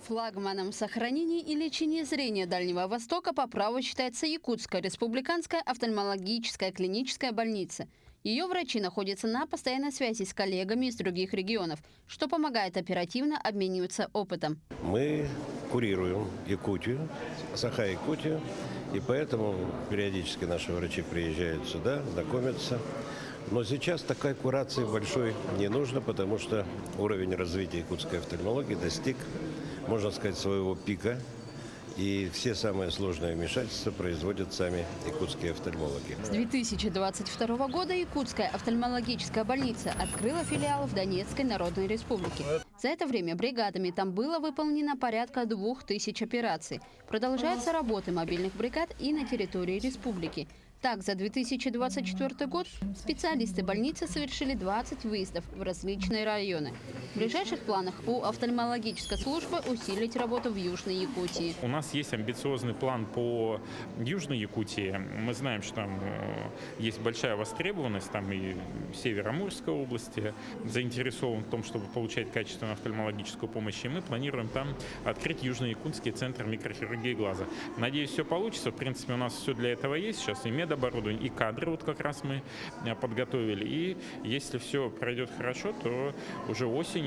Флагманом сохранения и лечения зрения Дальнего Востока по праву считается Якутская республиканская офтальмологическая клиническая больница. Ее врачи находятся на постоянной связи с коллегами из других регионов, что помогает оперативно обмениваться опытом. Мы курируем Якутию, Саха-Якутию, и поэтому периодически наши врачи приезжают сюда, знакомятся. Но сейчас такой курации большой не нужно, потому что уровень развития якутской офтальмологии достиг, можно сказать, своего пика. И все самые сложные вмешательства производят сами якутские офтальмологи. С 2022 года Якутская офтальмологическая больница открыла филиал в Донецкой Народной Республике. За это время бригадами там было выполнено порядка 2000 операций. Продолжаются работы мобильных бригад и на территории республики. Так, за 2024 год специалисты больницы совершили 20 выездов в различные районы. В ближайших планах у офтальмологической службы усилить работу в Южной Якутии. У нас есть амбициозный план по Южной Якутии. Мы знаем, что там есть большая востребованность, там и Северо-Амурской области заинтересован в том, чтобы получать качественную офтальмологическую помощь. И мы планируем там открыть Южно-Якутский центр микрохирургии глаза. Надеюсь, все получится. В принципе, у нас все для этого есть сейчас. И медоборудование, и кадры вот как раз мы подготовили. И если все пройдет хорошо, то уже осенью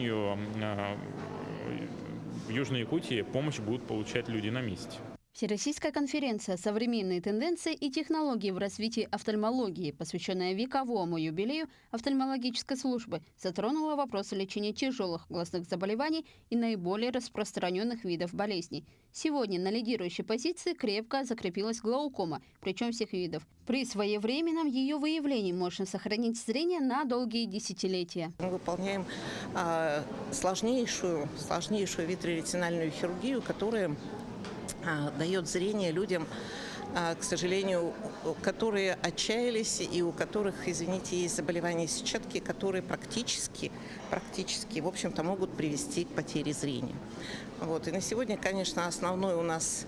в Южной Якутии помощь будут получать люди на месте. Всероссийская конференция «Современные тенденции и технологии в развитии офтальмологии», посвященная вековому юбилею офтальмологической службы, затронула вопросы лечения тяжелых глазных заболеваний и наиболее распространенных видов болезней. Сегодня на лидирующей позиции крепко закрепилась глаукома, причем всех видов. При своевременном ее выявлении можно сохранить зрение на долгие десятилетия. Мы выполняем сложнейшую витреоретинальную хирургию, которая дает зрение людям, к сожалению, которые отчаялись и у которых, извините, есть заболевания сетчатки, которые практически, в общем-то, могут привести к потере зрения. Вот. И на сегодня, конечно, основной у нас,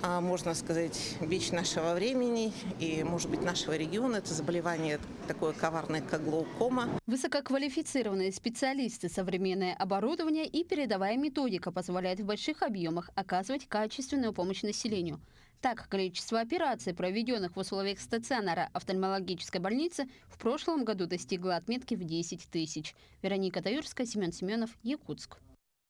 можно сказать, бич нашего времени и, может быть, нашего региона – это заболевание такое коварное, как глаукома. Высококвалифицированные специалисты, современное оборудование и передовая методика позволяют в больших объемах оказывать качественную помощь населению. Так, количество операций, проведенных в условиях стационара офтальмологической больницы, в прошлом году достигло отметки в 10 тысяч. Вероника Таюрская, Семен Семенов, Якутск.